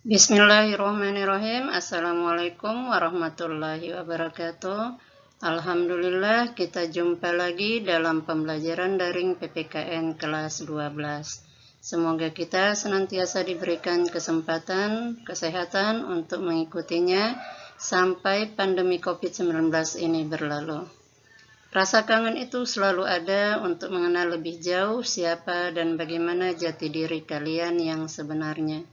Bismillahirrahmanirrahim. Assalamualaikum warahmatullahi wabarakatuh. Alhamdulillah kita jumpa lagi dalam pembelajaran daring PPKN kelas 12. Semoga kita senantiasa diberikan kesempatan, kesehatan untuk mengikutinya sampai pandemi COVID-19 ini berlalu. Rasa kangen itu selalu ada untuk mengenal lebih jauh siapa dan bagaimana jati diri kalian yang sebenarnya.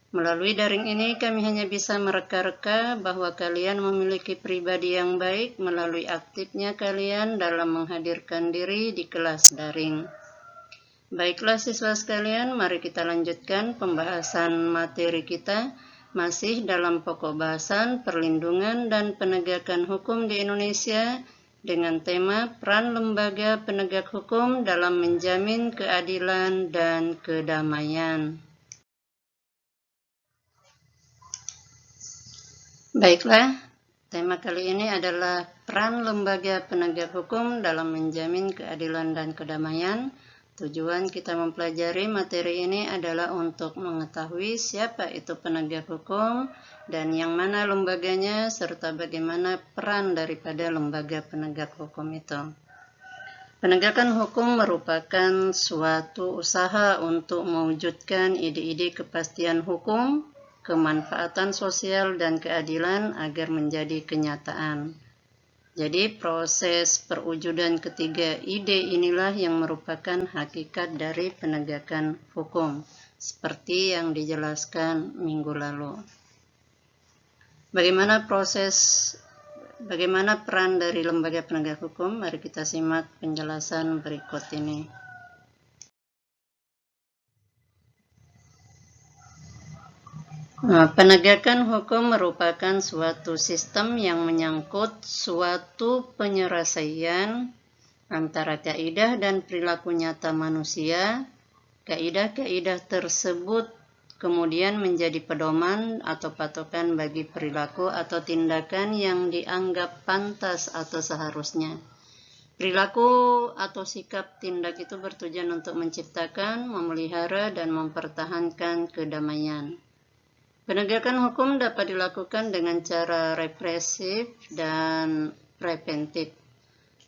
Melalui daring ini kami hanya bisa mereka-reka bahwa kalian memiliki pribadi yang baik melalui aktifnya kalian dalam menghadirkan diri di kelas daring. Baiklah siswa sekalian, mari kita lanjutkan pembahasan materi kita masih dalam pokok bahasan perlindungan dan penegakan hukum di Indonesia dengan tema peran lembaga penegak hukum dalam menjamin keadilan dan kedamaian. Baiklah, tema kali ini adalah peran lembaga penegak hukum dalam menjamin keadilan dan kedamaian. Tujuan kita mempelajari materi ini adalah untuk mengetahui siapa itu penegak hukum dan yang mana lembaganya serta bagaimana peran daripada lembaga penegak hukum itu. Penegakan hukum merupakan suatu usaha untuk mewujudkan ide-ide kepastian hukum, kemanfaatan sosial dan keadilan agar menjadi kenyataan. Jadi proses perwujudan ketiga ide inilah yang merupakan hakikat dari penegakan hukum, seperti yang dijelaskan minggu lalu. Bagaimana peran dari lembaga penegak hukum? Mari kita simak penjelasan berikut ini. Penegakan hukum merupakan suatu sistem yang menyangkut suatu penyelesaian antara kaidah dan perilaku nyata manusia. Kaidah-kaidah tersebut kemudian menjadi pedoman atau patokan bagi perilaku atau tindakan yang dianggap pantas atau seharusnya. Perilaku atau sikap tindak itu bertujuan untuk menciptakan, memelihara, dan mempertahankan kedamaian. Penegakan hukum dapat dilakukan dengan cara represif dan preventif.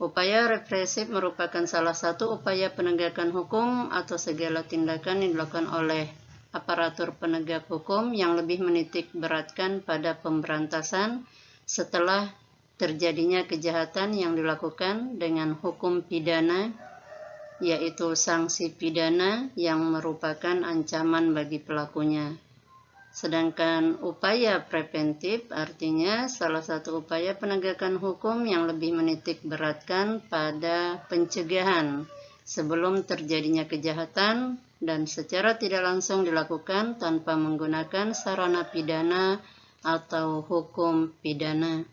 Upaya represif merupakan salah satu upaya penegakan hukum atau segala tindakan yang dilakukan oleh aparatur penegak hukum yang lebih menitik beratkan pada pemberantasan setelah terjadinya kejahatan yang dilakukan dengan hukum pidana, yaitu sanksi pidana yang merupakan ancaman bagi pelakunya. Sedangkan upaya preventif artinya salah satu upaya penegakan hukum yang lebih menitik beratkan pada pencegahan sebelum terjadinya kejahatan dan secara tidak langsung dilakukan tanpa menggunakan sarana pidana atau hukum pidana.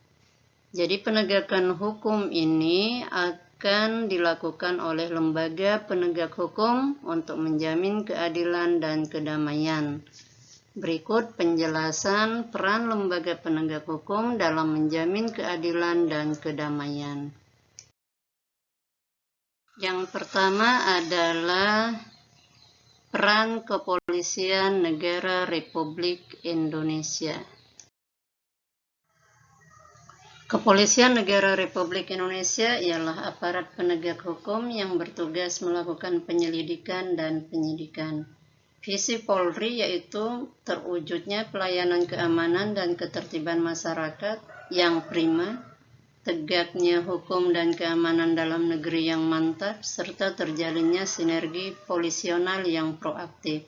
Jadi penegakan hukum ini akan dilakukan oleh lembaga penegak hukum untuk menjamin keadilan dan kedamaian. Berikut penjelasan peran lembaga penegak hukum dalam menjamin keadilan dan kedamaian. Yang pertama adalah peran Kepolisian Negara Republik Indonesia. Kepolisian Negara Republik Indonesia ialah aparat penegak hukum yang bertugas melakukan penyelidikan dan penyidikan. Visi Polri yaitu terwujudnya pelayanan keamanan dan ketertiban masyarakat yang prima, tegaknya hukum dan keamanan dalam negeri yang mantap, serta terjalinnya sinergi polisional yang proaktif.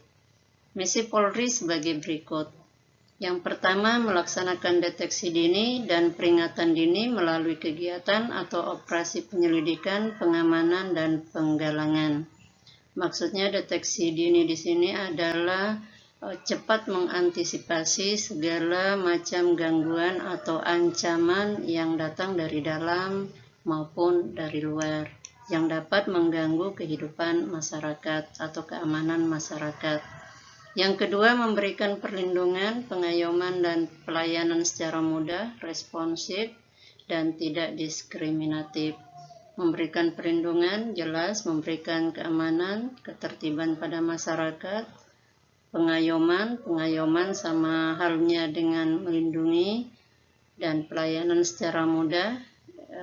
Misi Polri sebagai berikut. Yang pertama, melaksanakan deteksi dini dan peringatan dini melalui kegiatan atau operasi penyelidikan, pengamanan, dan penggalangan. Maksudnya deteksi dini di sini adalah cepat mengantisipasi segala macam gangguan atau ancaman yang datang dari dalam maupun dari luar yang dapat mengganggu kehidupan masyarakat atau keamanan masyarakat. Yang kedua, memberikan perlindungan, pengayoman, dan pelayanan secara mudah, responsif, dan tidak diskriminatif. Memberikan perlindungan jelas memberikan keamanan, ketertiban pada masyarakat, pengayoman sama halnya dengan melindungi dan pelayanan secara mudah,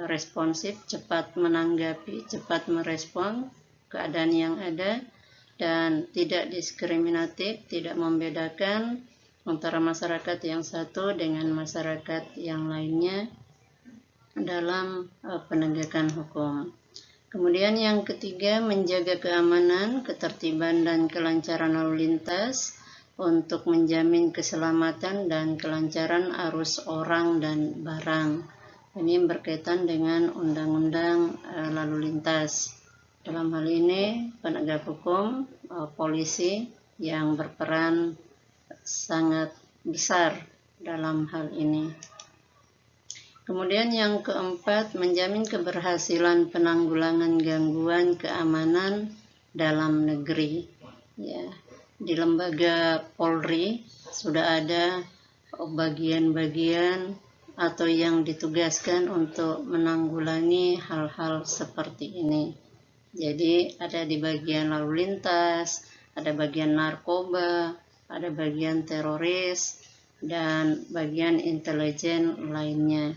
responsif, cepat menanggapi, cepat merespon keadaan yang ada, dan tidak diskriminatif, tidak membedakan antara masyarakat yang satu dengan masyarakat yang lainnya dalam penegakan hukum. Kemudian yang ketiga, menjaga keamanan, ketertiban, dan kelancaran lalu lintas untuk menjamin keselamatan dan kelancaran arus orang dan barang. Ini berkaitan dengan undang-undang lalu lintas. Dalam hal ini, penegak hukum, polisi yang berperan sangat besar dalam hal ini. Kemudian yang keempat, menjamin keberhasilan penanggulangan gangguan keamanan dalam negeri. Ya, di lembaga Polri sudah ada bagian-bagian atau yang ditugaskan untuk menanggulangi hal-hal seperti ini. Jadi ada di bagian lalu lintas, ada bagian narkoba, ada bagian teroris, dan bagian intelijen lainnya.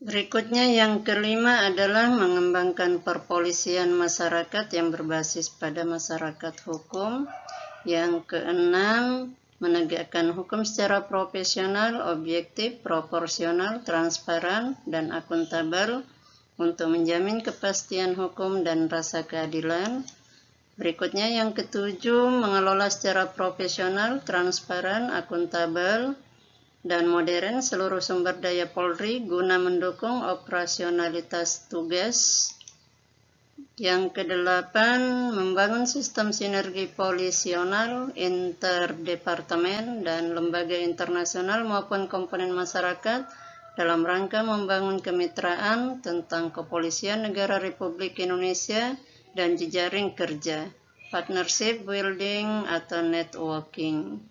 Berikutnya yang kelima adalah mengembangkan perpolisian masyarakat yang berbasis pada masyarakat hukum. Yang keenam, menegakkan hukum secara profesional, objektif, proporsional, transparan, dan akuntabel untuk menjamin kepastian hukum dan rasa keadilan. Berikutnya yang ketujuh, mengelola secara profesional, transparan, akuntabel, dan modern seluruh sumber daya Polri guna mendukung operasionalitas tugas. Yang kedelapan, membangun sistem sinergi polisional, interdepartemen, dan lembaga internasional maupun komponen masyarakat dalam rangka membangun kemitraan tentang kepolisian negara Republik Indonesia dan jejaring kerja, partnership building atau networking.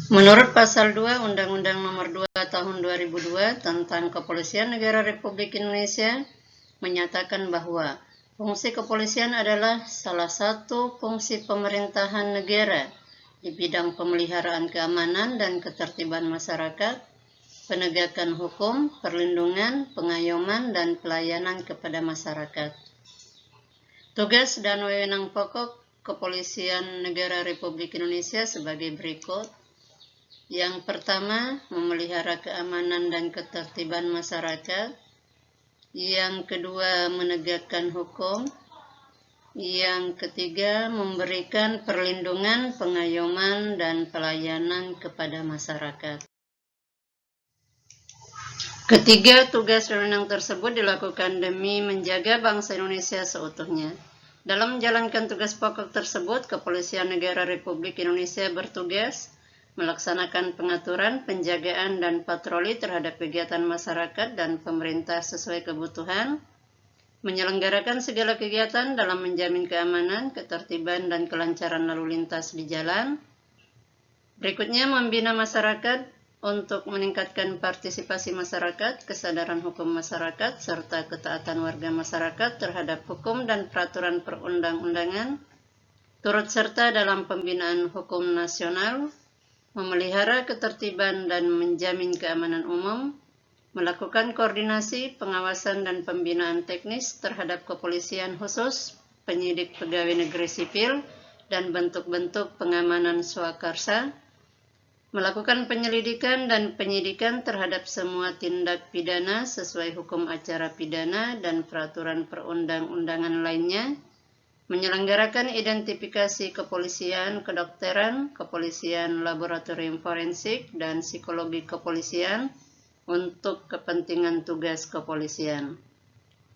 Menurut Pasal 2 Undang-Undang Nomor 2 Tahun 2002 tentang Kepolisian Negara Republik Indonesia menyatakan bahwa fungsi kepolisian adalah salah satu fungsi pemerintahan negara di bidang pemeliharaan keamanan dan ketertiban masyarakat, penegakan hukum, perlindungan, pengayoman, dan pelayanan kepada masyarakat. Tugas dan wewenang pokok Kepolisian Negara Republik Indonesia sebagai berikut. Yang pertama, memelihara keamanan dan ketertiban masyarakat. Yang kedua, menegakkan hukum. Yang ketiga, memberikan perlindungan, pengayoman, dan pelayanan kepada masyarakat. Ketiga, tugas dan wewenang tersebut dilakukan demi menjaga bangsa Indonesia seutuhnya. Dalam menjalankan tugas pokok tersebut, Kepolisian Negara Republik Indonesia bertugas melaksanakan pengaturan, penjagaan, dan patroli terhadap kegiatan masyarakat dan pemerintah sesuai kebutuhan, menyelenggarakan segala kegiatan dalam menjamin keamanan, ketertiban, dan kelancaran lalu lintas di jalan. Berikutnya, membina masyarakat untuk meningkatkan partisipasi masyarakat, kesadaran hukum masyarakat, serta ketaatan warga masyarakat terhadap hukum dan peraturan perundang-undangan, turut serta dalam pembinaan hukum nasional, memelihara ketertiban dan menjamin keamanan umum, melakukan koordinasi, pengawasan, dan pembinaan teknis terhadap kepolisian khusus, penyidik pegawai negeri sipil, dan bentuk-bentuk pengamanan swakarsa, melakukan penyelidikan dan penyidikan terhadap semua tindak pidana sesuai hukum acara pidana dan peraturan perundang-undangan lainnya, menyelenggarakan identifikasi kepolisian, kedokteran, kepolisian laboratorium forensik, dan psikologi kepolisian untuk kepentingan tugas kepolisian.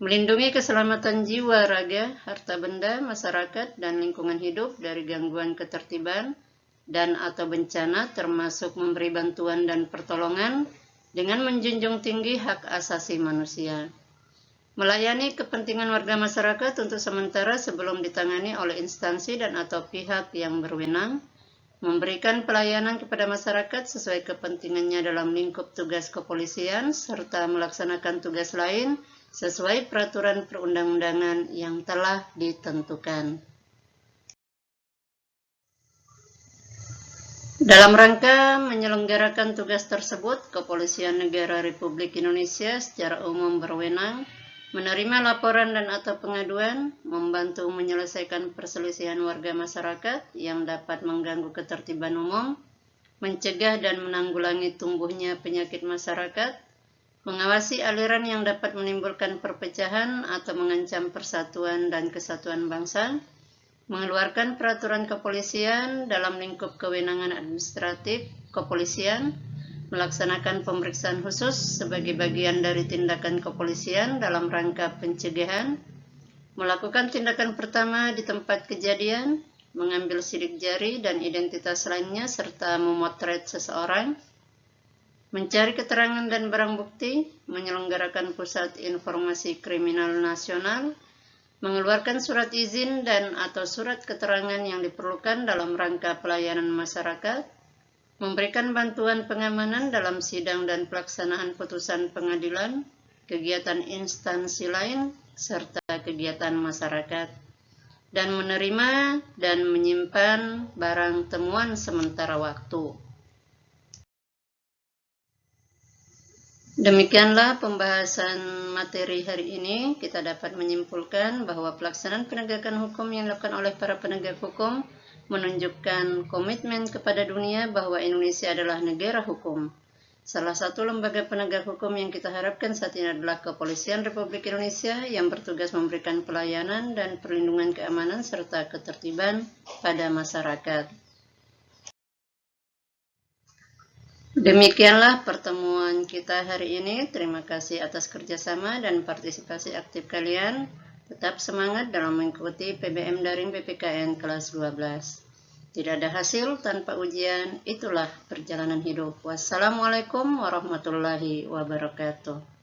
Melindungi keselamatan jiwa, raga, harta benda, masyarakat, dan lingkungan hidup dari gangguan ketertiban dan atau bencana, termasuk memberi bantuan dan pertolongan dengan menjunjung tinggi hak asasi manusia. Melayani kepentingan warga masyarakat untuk sementara sebelum ditangani oleh instansi dan atau pihak yang berwenang, memberikan pelayanan kepada masyarakat sesuai kepentingannya dalam lingkup tugas kepolisian, serta melaksanakan tugas lain sesuai peraturan perundang-undangan yang telah ditentukan. Dalam rangka menyelenggarakan tugas tersebut, Kepolisian Negara Republik Indonesia secara umum berwenang menerima laporan dan atau pengaduan, membantu menyelesaikan perselisihan warga masyarakat yang dapat mengganggu ketertiban umum, mencegah dan menanggulangi tumbuhnya penyakit masyarakat, mengawasi aliran yang dapat menimbulkan perpecahan atau mengancam persatuan dan kesatuan bangsa, mengeluarkan peraturan kepolisian dalam lingkup kewenangan administratif kepolisian, melaksanakan pemeriksaan khusus sebagai bagian dari tindakan kepolisian dalam rangka pencegahan, melakukan tindakan pertama di tempat kejadian, mengambil sidik jari dan identitas lainnya serta memotret seseorang, mencari keterangan dan barang bukti, menyelenggarakan pusat informasi kriminal nasional, mengeluarkan surat izin dan atau surat keterangan yang diperlukan dalam rangka pelayanan masyarakat, memberikan bantuan pengamanan dalam sidang dan pelaksanaan putusan pengadilan, kegiatan instansi lain, serta kegiatan masyarakat, dan menerima dan menyimpan barang temuan sementara waktu. Demikianlah pembahasan materi hari ini. Kita dapat menyimpulkan bahwa pelaksanaan penegakan hukum yang dilakukan oleh para penegak hukum menunjukkan komitmen kepada dunia bahwa Indonesia adalah negara hukum. Salah satu lembaga penegak hukum yang kita harapkan saat ini adalah Kepolisian Republik Indonesia yang bertugas memberikan pelayanan dan perlindungan keamanan serta ketertiban pada masyarakat. Demikianlah pertemuan kita hari ini. Terima kasih atas kerjasama dan partisipasi aktif kalian. Tetap semangat dalam mengikuti PBM Daring PPKN kelas 12. Tidak ada hasil tanpa ujian, itulah perjalanan hidup. Wassalamualaikum warahmatullahi wabarakatuh.